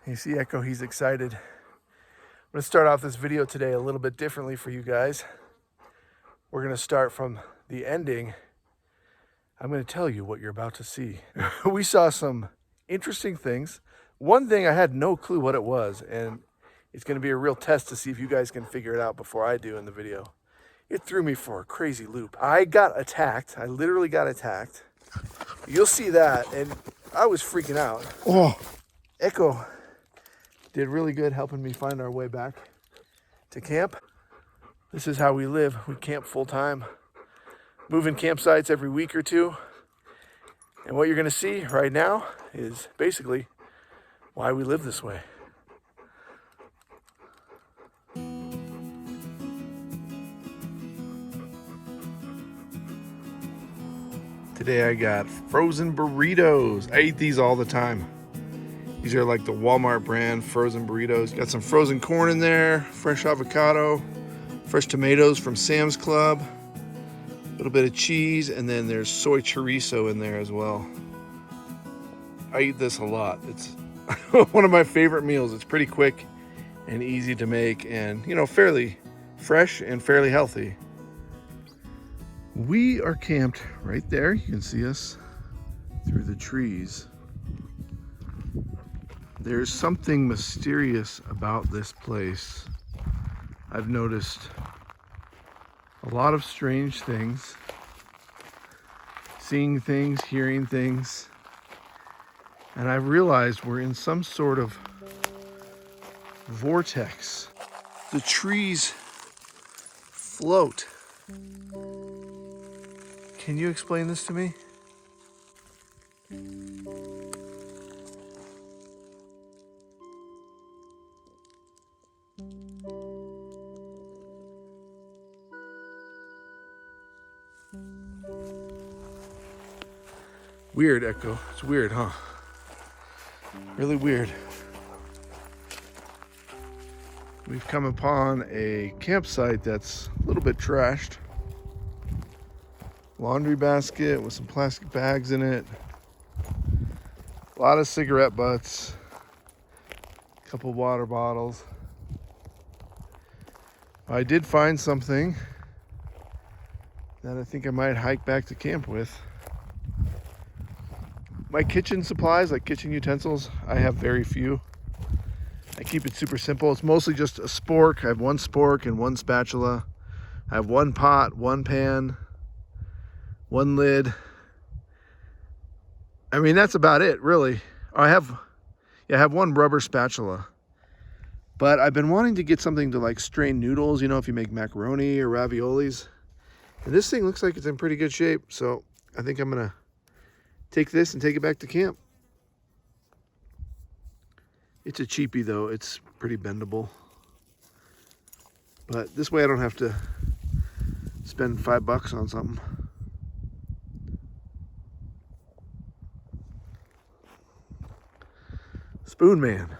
You see Eko, he's excited. I'm gonna start off this video today a little bit differently for you guys. We're gonna start from the ending. I'm gonna tell you what you're about to see. We saw some interesting things. One thing I had no clue what it was, and it's gonna be a real test to see if you guys can figure it out before I do in the video. It threw me for a crazy loop. I got attacked. I literally got attacked. You'll see that, and I was freaking out. Oh, Eko did really good helping me find our way back to camp. This is how we live. We camp full time, moving campsites every week or two. And what you're gonna see right now is basically why we live this way. Today I got frozen burritos. I eat these all the time. These are like the Walmart brand frozen burritos. Got some frozen corn in there, fresh avocado, fresh tomatoes from Sam's Club, a little bit of cheese, and then there's soy chorizo in there as well. I eat this a lot. It's one of my favorite meals. It's pretty quick and easy to make, and you know, fairly fresh and fairly healthy. We are camped right there. You can see us through the trees. There's something mysterious about this place. I've noticed a lot of strange things, seeing things, hearing things, and I've realized we're in some sort of vortex. The trees float. Can you explain this to me? Weird, Eko. It's weird, huh? Really weird. We've come upon a campsite that's a little bit trashed. Laundry basket with some plastic bags in it. A lot of cigarette butts. A couple water bottles. I did find something that I think I might hike back to camp with. My kitchen supplies, like kitchen utensils, I have very few. I keep it super simple. It's mostly just a spork. I have one spork and one spatula. I have one pot, one pan, one lid. I mean, that's about it, really. I have one rubber spatula. But I've been wanting to get something to like strain noodles, you know, if you make macaroni or raviolis. And this thing looks like it's in pretty good shape, so I think I'm gonna take this and take it back to camp. It's a cheapie though, it's pretty bendable. But this way I don't have to spend $5 on something. Spoon Man.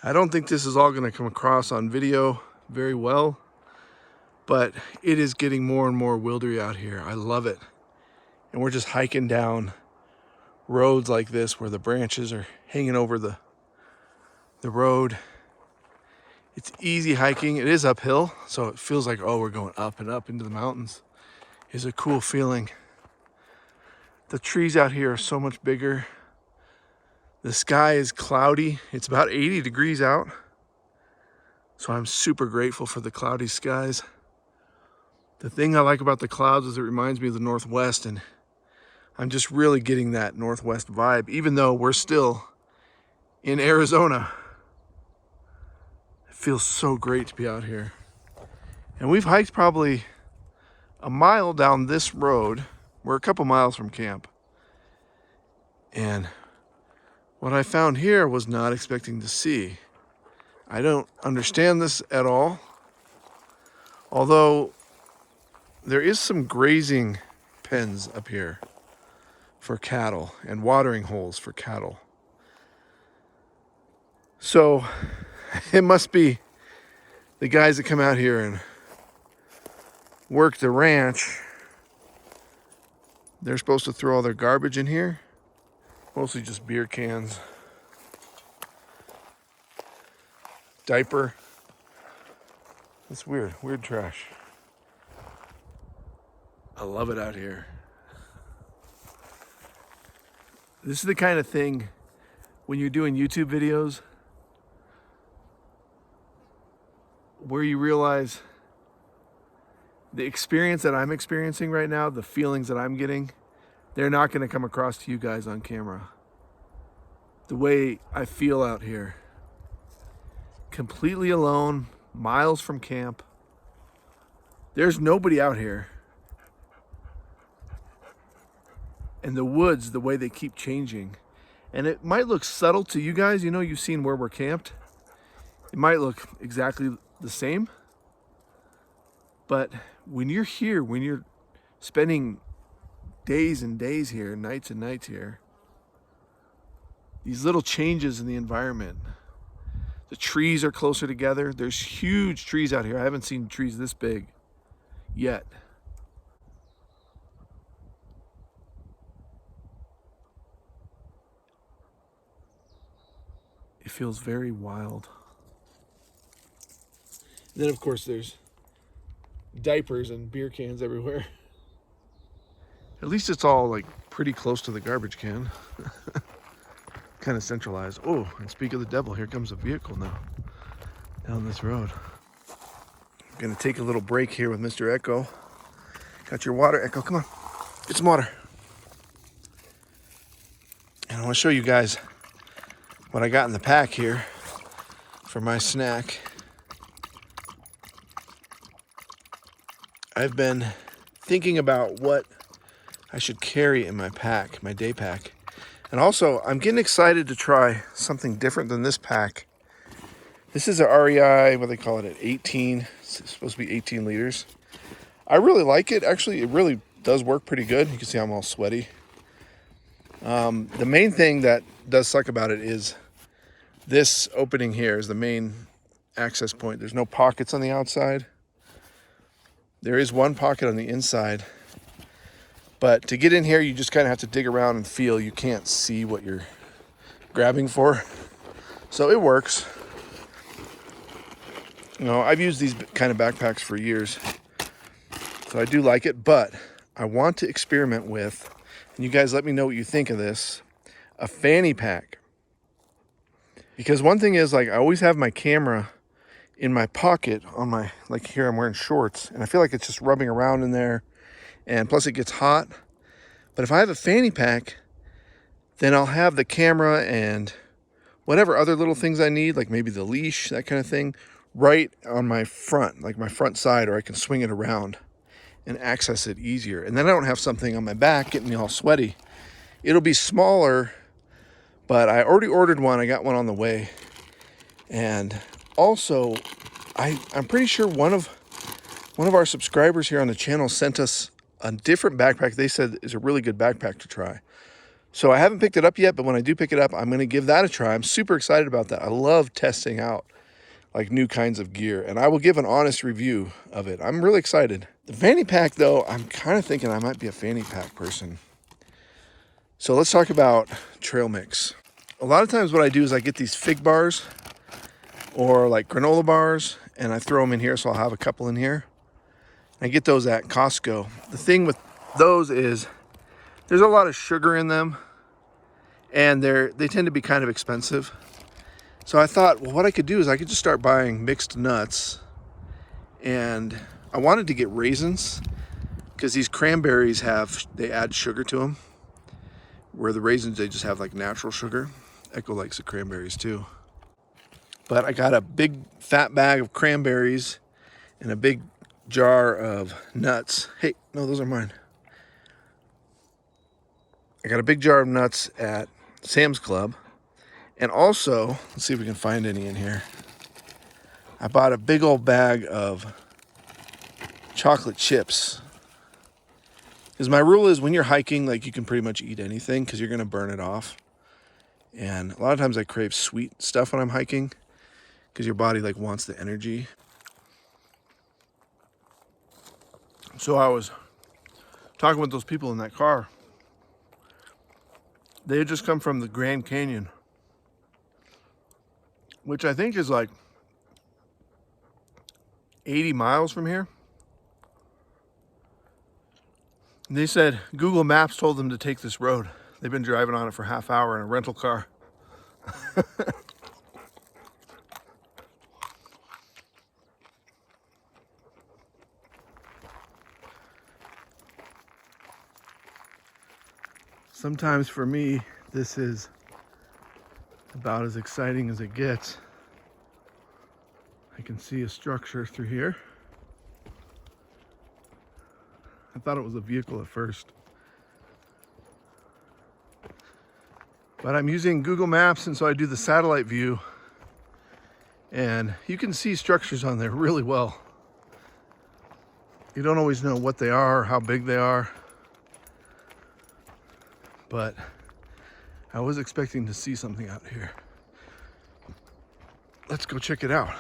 I don't think this is all gonna come across on video very well, but it is getting more and more wildery out here. I love it. And we're just hiking down roads like this where the branches are hanging over the road. It's easy hiking. It is uphill, so it feels like, oh, we're going up and up into the mountains. It's a cool feeling. The trees out here are so much bigger. The sky is cloudy. It's about 80 degrees out. So I'm super grateful for the cloudy skies. The thing I like about the clouds is it reminds me of the Northwest, and I'm just really getting that Northwest vibe, even though we're still in Arizona. It feels so great to be out here. And we've hiked probably a mile down this road. We're a couple miles from camp. And what I found here was not expecting to see. I don't understand this at all. Although there is some grazing pens up here for cattle and watering holes for cattle. So it must be the guys that come out here and work the ranch. They're supposed to throw all their garbage in here. Mostly just beer cans. Diaper. It's weird, weird trash. I love it out here. This is the kind of thing when you're doing YouTube videos where you realize the experience that I'm experiencing right now, the feelings that I'm getting, they're not going to come across to you guys on camera. The way I feel out here. Completely alone, miles from camp. There's nobody out here. And the woods, the way they keep changing. And it might look subtle to you guys. You know, you've seen where we're camped. It might look exactly the same. But when you're here, when you're spending days and days here, nights and nights here, these little changes in the environment. The trees are closer together. There's huge trees out here. I haven't seen trees this big yet. It feels very wild. And then of course there's diapers and beer cans everywhere. At least it's all like pretty close to the garbage can. Kind of centralized. Oh, and speak of the devil, here comes a vehicle now down this road. I'm gonna take a little break here with Mr. Eko. Got your water, Eko, come on, get some water. And I wanna show you guys what I got in the pack here for my snack. I've been thinking about what I should carry in my pack, my day pack. And also, I'm getting excited to try something different than this pack. This is a REI, what they call it, at 18. It's supposed to be 18 liters. I really like it. Actually, it really does work pretty good. You can see I'm all sweaty. The main thing that does suck about it is this opening here is the main access point. There's no pockets on the outside. There is one pocket on the inside. But to get in here, you just kind of have to dig around and feel. You can't see what you're grabbing for. So it works. You know, I've used these kind of backpacks for years. So I do like it, but I want to experiment with, and you guys let me know what you think of this, a fanny pack. Because one thing is, like, I always have my camera in my pocket on my, like here I'm wearing shorts, and I feel like it's just rubbing around in there. And plus it gets hot. But if I have a fanny pack, then I'll have the camera and whatever other little things I need, like maybe the leash, that kind of thing, right on my front, like my front side, or I can swing it around and access it easier. And then I don't have something on my back getting me all sweaty. It'll be smaller, but I already ordered one. I got one on the way. And also, I'm pretty sure one of our subscribers here on the channel sent us a different backpack they said is a really good backpack to try. So I haven't picked it up yet, but when I do pick it up, I'm going to give that a try. I'm super excited about that. I love testing out like new kinds of gear, and I will give an honest review of it. I'm really excited. The fanny pack though, I'm kind of thinking I might be a fanny pack person. So let's talk about trail mix. A lot of times what I do is I get these fig bars or like granola bars, and I throw them in here, so I'll have a couple in here. I get those at Costco. The thing with those is there's a lot of sugar in them, and they tend to be kind of expensive. So I thought, well, what I could do is I could just start buying mixed nuts, and I wanted to get raisins because these cranberries they add sugar to them, where the raisins, they just have like natural sugar. Echo likes the cranberries too. But I got a big fat bag of cranberries and a big jar of nuts. Hey, no, those are mine. I got a big jar of nuts at Sam's Club. And also, let's see if we can find any in here. I bought a big old bag of chocolate chips. Because my rule is when you're hiking, like, you can pretty much eat anything because you're going to burn it off. And a lot of times I crave sweet stuff when I'm hiking because your body like wants the energy. So I was talking with those people in that car. They had just come from the Grand Canyon, which I think is like 80 miles from here. And they said Google Maps told them to take this road. They've been driving on it for half hour in a rental car. Sometimes for me, this is about as exciting as it gets. I can see a structure through here. I thought it was a vehicle at first. But I'm using Google Maps, and so I do the satellite view. And you can see structures on there really well. You don't always know what they are or how big they are. But I was expecting to see something out here. Let's go check it out.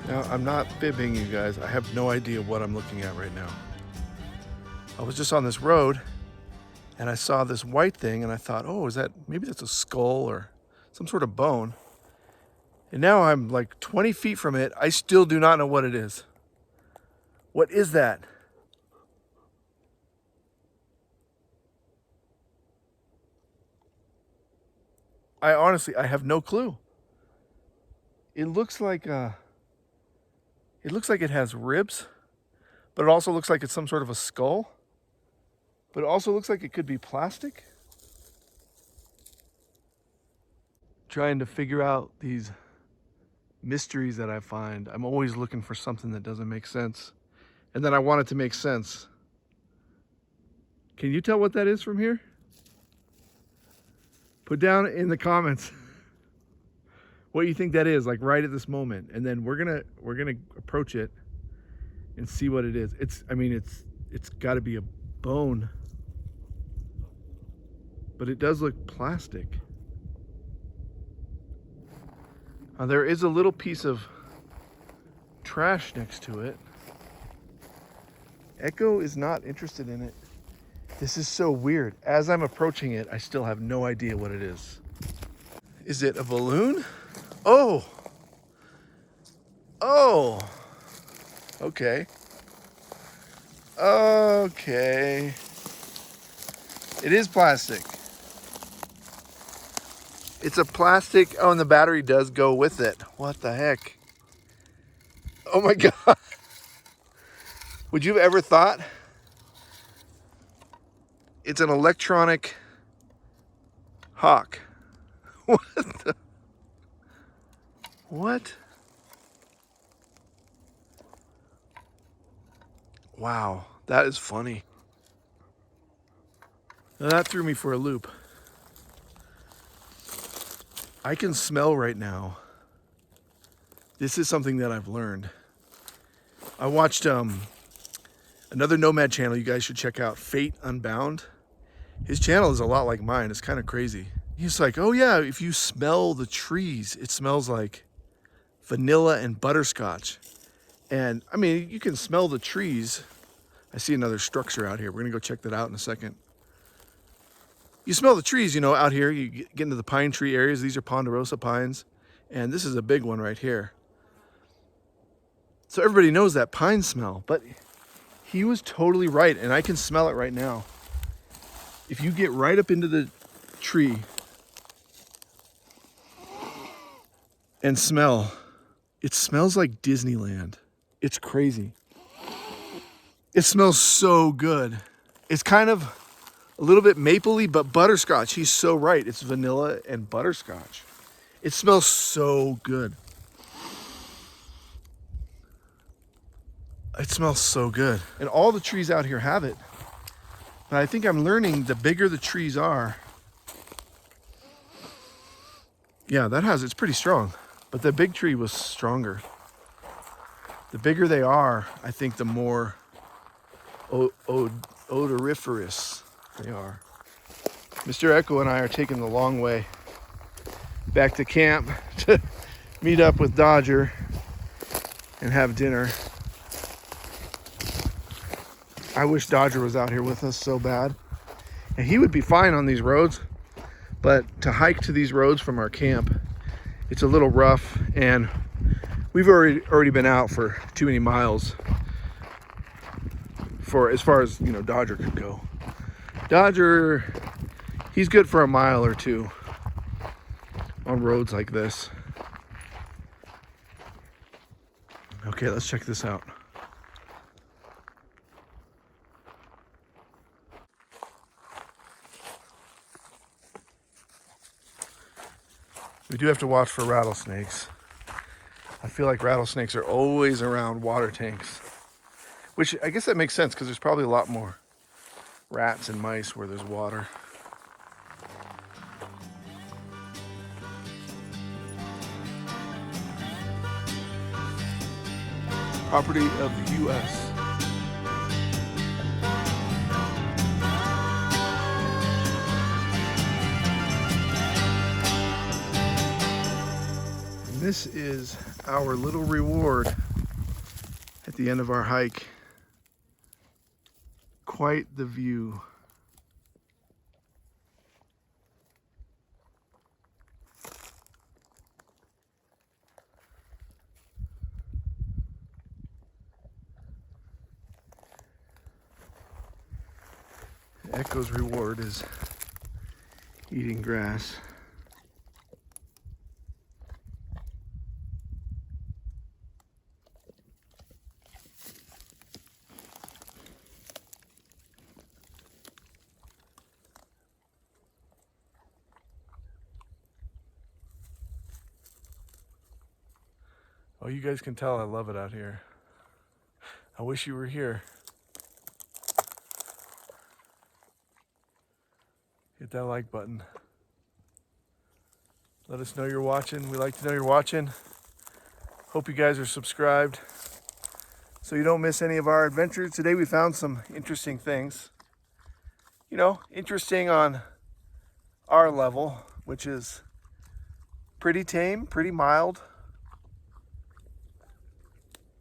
Now, I'm not fibbing, you guys. I have no idea what I'm looking at right now. I was just on this road and I saw this white thing and I thought, oh, is that, maybe that's a skull or some sort of bone. And now I'm like 20 feet from it. I still do not know what it is. What is that? I honestly have no clue. It looks like it has ribs, but it also looks like it's some sort of a skull. But it also looks like it could be plastic. Trying to figure out these mysteries that I find. I'm always looking for something that doesn't make sense. And then I want it to make sense. Can you tell what that is from here? Put down in the comments what you think that is, like right at this moment. And then we're gonna approach it and see what it is. It's gotta be a bone. But it does look plastic. There is a little piece of trash next to it. Eko is not interested in it. This is so weird. As I'm approaching it, I still have no idea what it is. Is it a balloon? Oh. Oh. Okay. Okay. It is plastic. It's a plastic. Oh, and the battery does go with it. What the heck? Oh my God. Would you have ever thought It's an electronic hawk. What the? What? Wow, that is funny. Now that threw me for a loop. I can smell right now. This is something that I've learned. I watched another Nomad channel you guys should check out, Fate Unbound. His channel is a lot like mine. It's kind of crazy. He's like, oh yeah, if you smell the trees, it smells like vanilla and butterscotch. And I mean, you can smell the trees. I see another structure out here. We're gonna go check that out in a second. You smell the trees, you know, out here. You get into the pine tree areas. These are ponderosa pines. And this is a big one right here. So everybody knows that pine smell, but he was totally right, and I can smell it right now. If you get right up into the tree and smell, it smells like Disneyland. It's crazy. It smells so good. It's kind of a little bit mapley, but butterscotch. He's so right. It's vanilla and butterscotch. It smells so good. It smells so good. And all the trees out here have it. But I think I'm learning the bigger the trees are. Yeah, it's pretty strong. But the big tree was stronger. The bigger they are, I think the more odoriferous they are. Mr. Eko and I are taking the long way back to camp to meet up with Dodger and have dinner. I wish Dodger was out here with us so bad. And he would be fine on these roads, but to hike to these roads from our camp, it's a little rough, and we've already been out for too many miles for as far as, you know, Dodger could go. Dodger, he's good for a mile or two on roads like this. Okay, let's check this out. We do have to watch for rattlesnakes. I feel like rattlesnakes are always around water tanks, which I guess that makes sense because there's probably a lot more rats and mice where there's water. Property of the U.S. This is our little reward at the end of our hike. Quite the view. Eko's reward is eating grass. Oh, you guys can tell I love it out here. I wish you were here. Hit that like button. Let us know you're watching. We like to know you're watching. Hope you guys are subscribed so you don't miss any of our adventures. Today we found some interesting things. You know, interesting on our level, which is pretty tame, pretty mild,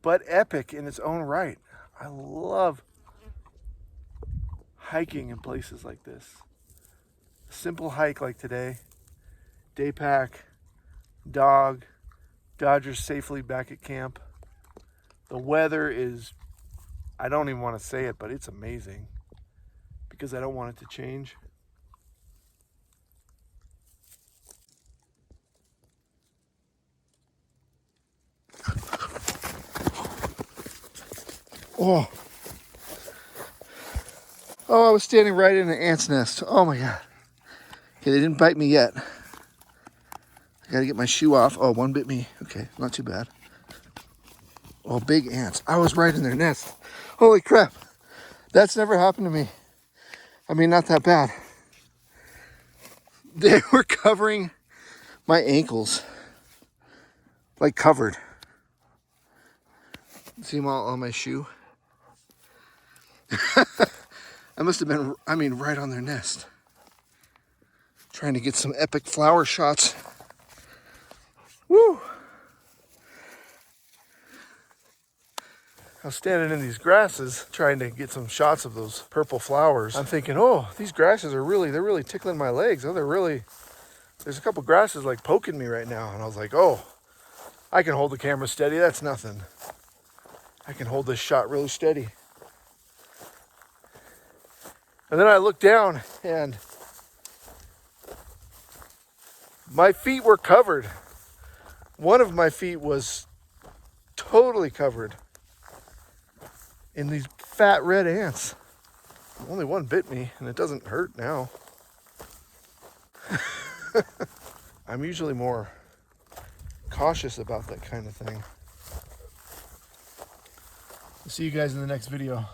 but epic in its own right. I love hiking in places like this. A simple hike like today, day pack, dog, Dodger's safely back at camp. The weather is, I don't even want to say it, but it's amazing because I don't want it to change. Oh, Oh, I was standing right in an ant's nest. Oh my God. Okay, they didn't bite me yet. I gotta get my shoe off. Oh, one bit me. Okay, not too bad. Oh, big ants. I was right in their nest. Holy crap. That's never happened to me. I mean, not that bad. They were covering my ankles. Like covered. See them all on my shoe? I must have been, I mean, right on their nest. Trying to get some epic flower shots. Woo! I was standing in these grasses trying to get some shots of those purple flowers. I'm thinking, oh, these grasses are really, they're really tickling my legs. Oh, there's a couple grasses like poking me right now. And I was like, oh, I can hold the camera steady. That's nothing. I can hold this shot really steady. And then I looked down and my feet were covered. One of my feet was totally covered in these fat red ants. Only one bit me and it doesn't hurt now. I'm usually more cautious about that kind of thing. I'll see you guys in the next video.